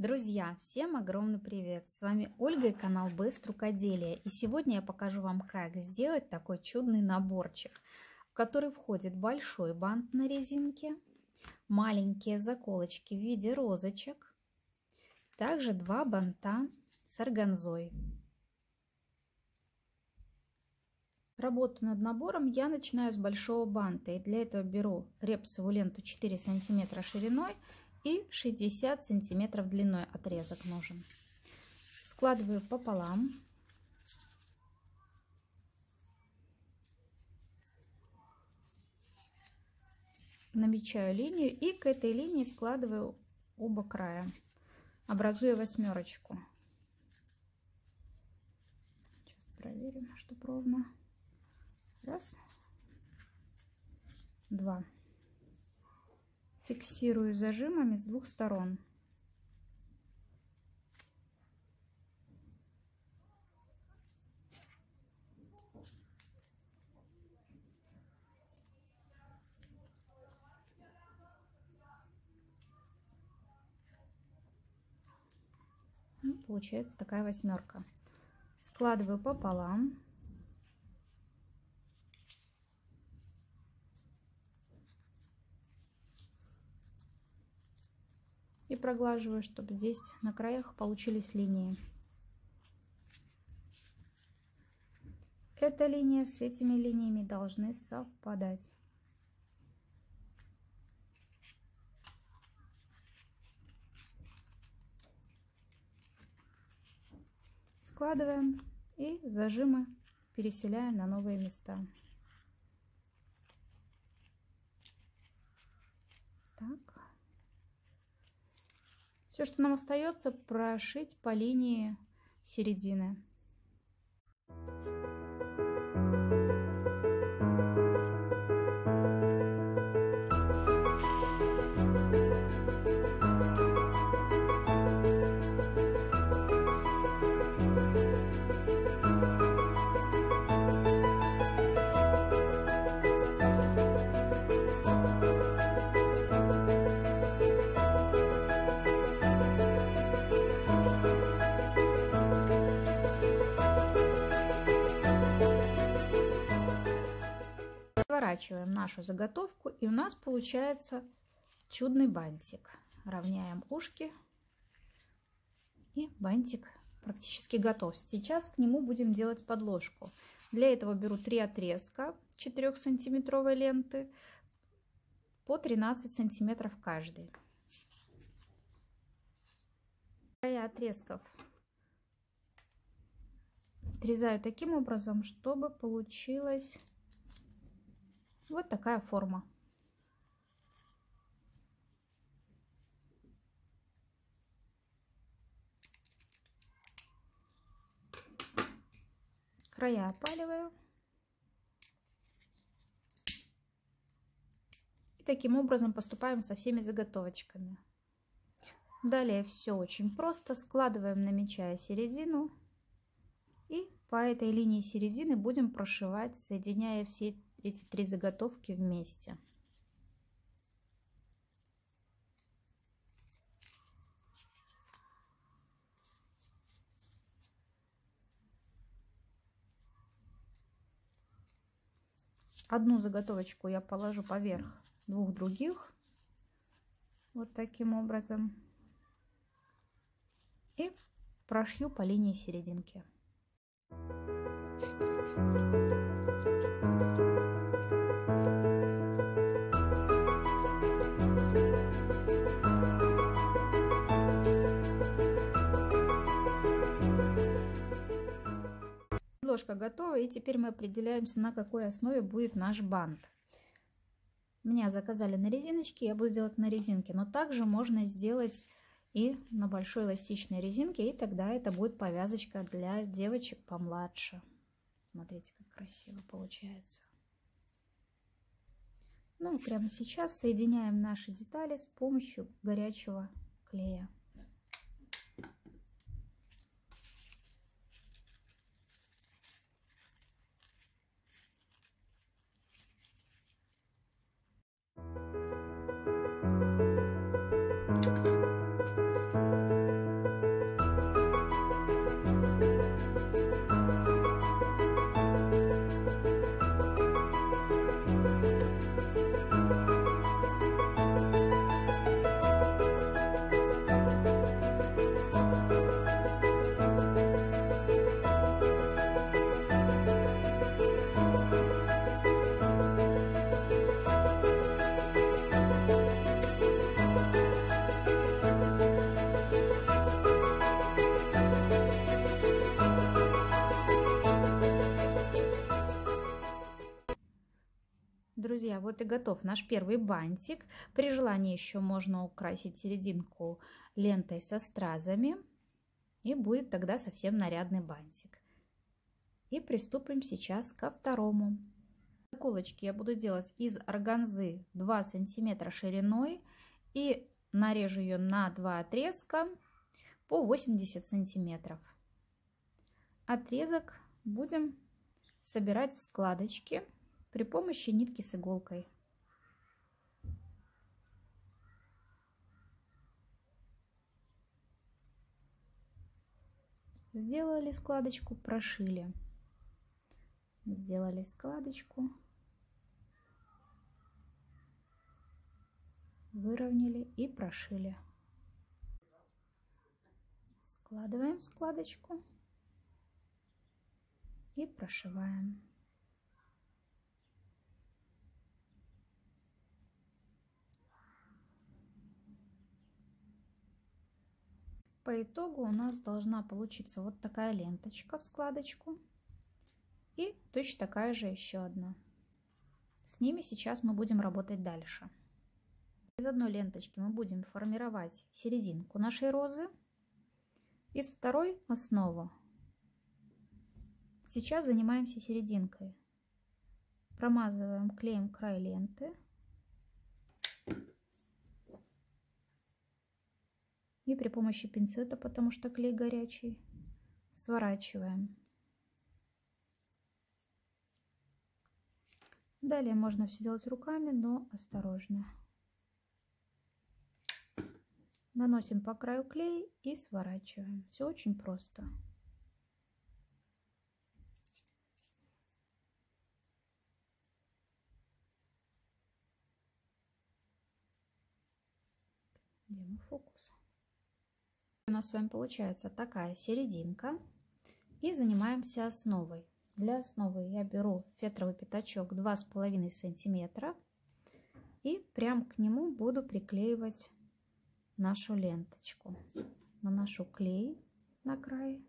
Друзья, всем огромный привет! С вами Ольга и канал Best Рукоделие. И сегодня я покажу вам, как сделать такой чудный наборчик, в который входит большой бант на резинке, маленькие заколочки в виде розочек, также два банта с органзой. Работу над набором я начинаю с большого банта, и для этого беру репсовую ленту 4 см шириной и 60 сантиметров длиной отрезок нужен. Складываю пополам. Намечаю линию и к этой линии складываю оба края, образуя восьмерочку. Сейчас проверим, чтобы ровно. Раз, два. Фиксирую зажимами с двух сторон. Получается такая восьмерка. Складываю пополам. И проглаживаю, чтобы здесь на краях получились линии. Эта линия с этими линиями должны совпадать. Складываем и зажимы переселяем на новые места. Так. Все, что нам остается, прошить по линии середины. Сворачиваем нашу заготовку, и у нас получается чудный бантик. Равняем ушки, и бантик практически готов. Сейчас к нему будем делать подложку. Для этого беру 3 отрезка 4-сантиметровой ленты по 13 сантиметров каждый. Края отрезков отрезаю таким образом, чтобы получилась вот такая форма. Края опаливаю. И таким образом поступаем со всеми заготовочками. Далее все очень просто. Складываем, намечая середину. И по этой линии середины будем прошивать, соединяя все эти 3 заготовки вместе. Одну заготовочку я положу поверх 2 других, вот таким образом, и прошью по линии серединки. Подложка готова, и теперь мы определяемся, на какой основе будет наш бант. Меня заказали на резиночке, я буду делать на резинке, но также можно сделать и на большой эластичной резинке, и тогда это будет повязочка для девочек помладше. Смотрите, как красиво получается. Ну и прямо сейчас соединяем наши детали с помощью горячего клея. вот и готов наш первый бантик. При желании еще можно украсить серединку лентой со стразами. И будет тогда совсем нарядный бантик. И приступим сейчас ко второму. Заколочки я буду делать из органзы 2 сантиметра шириной. И нарежу ее на 2 отрезка по 80 сантиметров. Отрезок будем собирать в складочки при помощи нитки с иголкой. Сделали складочку, прошили. Сделали складочку, выровняли и прошили. Складываем складочку и прошиваем. По итогу у нас должна получиться вот такая ленточка в складочку и точно такая же еще одна. С ними сейчас мы будем работать дальше. Из одной ленточки мы будем формировать серединку нашей розы, из второй основу. Сейчас занимаемся серединкой. Промазываем клеем край ленты. И при помощи пинцета, потому что клей горячий, сворачиваем. Далее можно все делать руками, но осторожно. Наносим по краю клей и сворачиваем. Все очень просто. Где мой фокус? У нас с вами получается такая серединка. И занимаемся основой. Для основы я беру фетровый пятачок 2,5 сантиметра и прям к нему буду приклеивать нашу ленточку. Наношу клей на край.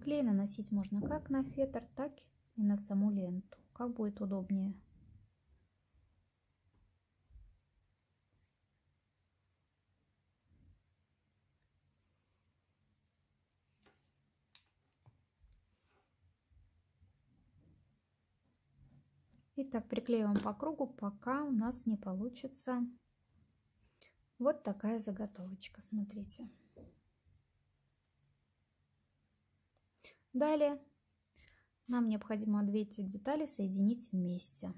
Клей наносить можно как на фетр, так и на саму ленту, как будет удобнее. И так приклеиваем по кругу, пока у нас не получится вот такая заготовочка, смотрите. Далее нам необходимо 2 эти детали соединить вместе.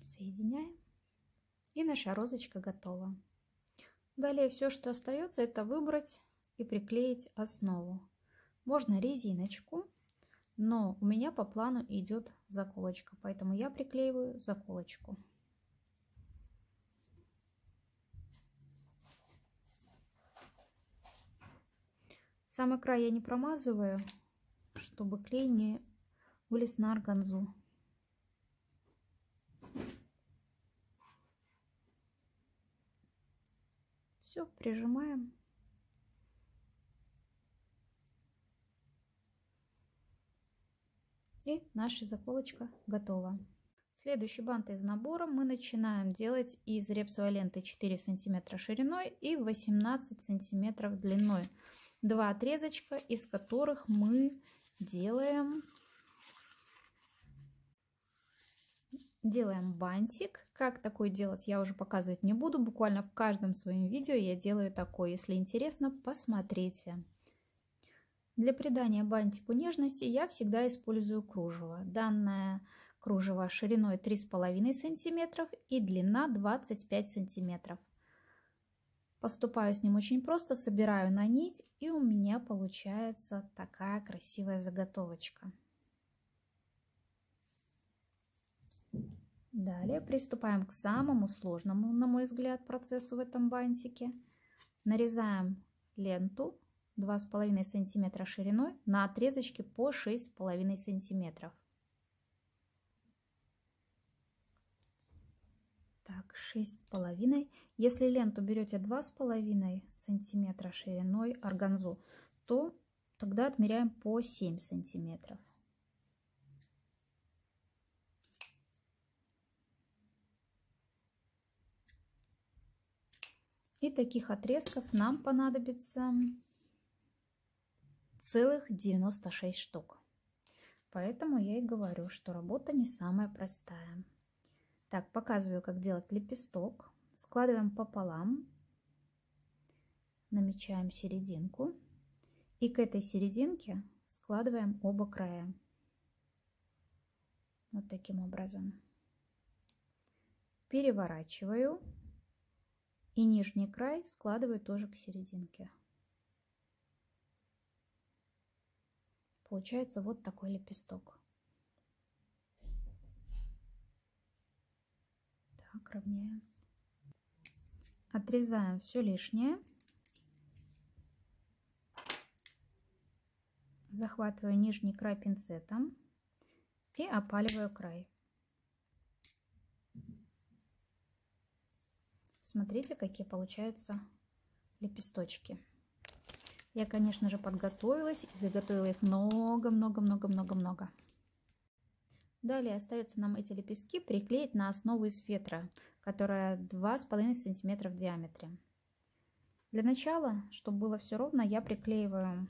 Соединяем. И наша розочка готова. Далее все, что остается, это выбрать и приклеить основу. Можно резиночку, но у меня по плану идет заколочка, поэтому я приклеиваю заколочку. Самый край я не промазываю, чтобы клей не вылез на органзу. Все, прижимаем. И наша заколочка готова. Следующий бант из набора мы начинаем делать из репсовой ленты 4 сантиметра шириной и 18 сантиметров длиной. 2 отрезочка, из которых мы делаем бантик. Как такой делать, я уже показывать не буду. Буквально в каждом своем видео я делаю такой. Если интересно, посмотрите. Для придания бантику нежности я всегда использую кружево. Данное кружево шириной 3,5 см и длина 25 см. Поступаю с ним очень просто, собираю на нить, и у меня получается такая красивая заготовочка. Далее приступаем к самому сложному, на мой взгляд, процессу в этом бантике. Нарезаем ленту 2,5 см шириной на отрезочке по 6,5 см. Так, 6,5. Если ленту берете 2,5 см шириной органзу, то тогда отмеряем по 7 сантиметров. И таких отрезков нам понадобится целых 96 штук. Поэтому я и говорю, что работа не самая простая. Так, показываю, как делать лепесток. Складываем пополам, намечаем серединку и к этой серединке складываем оба края. Вот таким образом. Переворачиваю. И нижний край складываю тоже к серединке. Получается вот такой лепесток. Так, равняем. Отрезаем все лишнее. Захватываю нижний край пинцетом и опаливаю край. Смотрите, какие получаются лепесточки. Я, конечно же, подготовилась и заготовила их много-много-много-много-много. Далее остается нам эти лепестки приклеить на основу из фетра, которая 2,5 см в диаметре. Для начала, чтобы было все ровно, я приклеиваю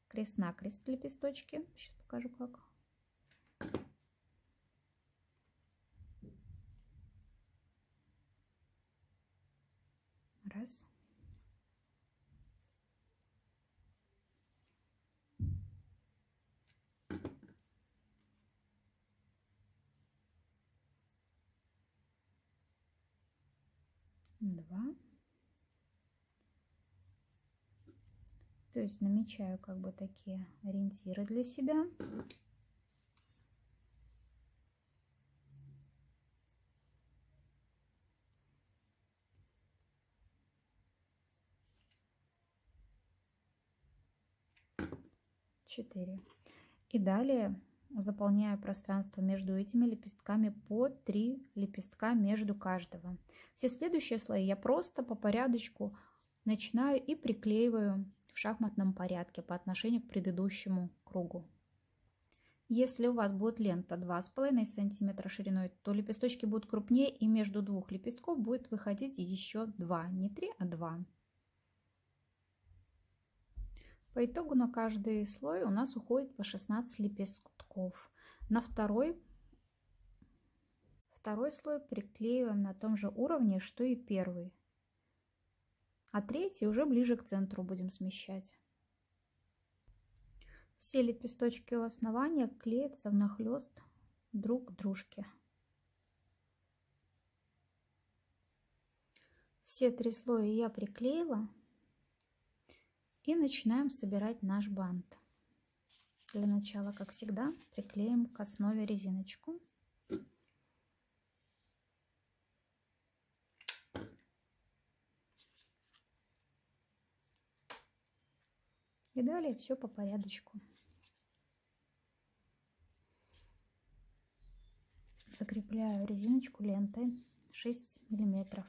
крест-накрест лепесточки. Сейчас покажу как. Раз. Два. То есть намечаю как бы такие ориентиры для себя. Четыре. И далее заполняю пространство между этими лепестками по 3 лепестка между каждого. Все следующие слои я просто по порядочку начинаю и приклеиваю в шахматном порядке по отношению к предыдущему кругу. Если у вас будет лента 2,5 см шириной, то лепесточки будут крупнее, и между двух лепестков будет выходить еще 2, не 3, а 2. По итогу на каждый слой у нас уходит по 16 лепестков. На второй слой приклеиваем на том же уровне, что и первый. А третий уже ближе к центру будем смещать. Все лепесточки у основания клеятся внахлёст друг к дружке. Все 3 слоя я приклеила. И начинаем собирать наш бант. Для начала, как всегда, приклеим к основе резиночку. И далее все по порядочку. Закрепляю резиночку лентой 6 миллиметров.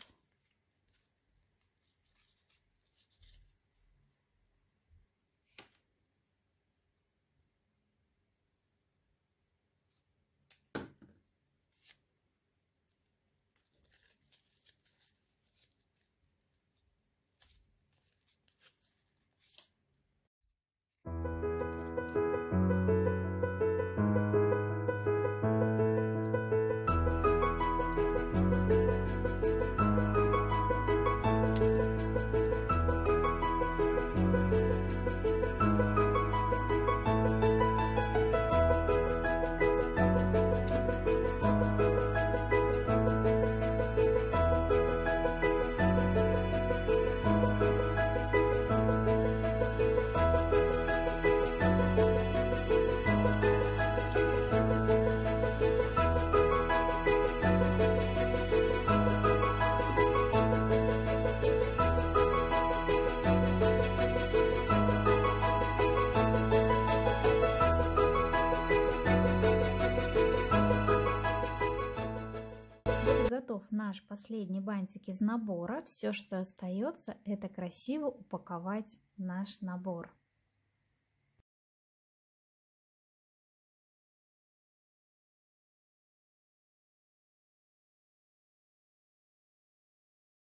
готов наш последний бантик из набора. Все, что остается, это красиво упаковать наш набор.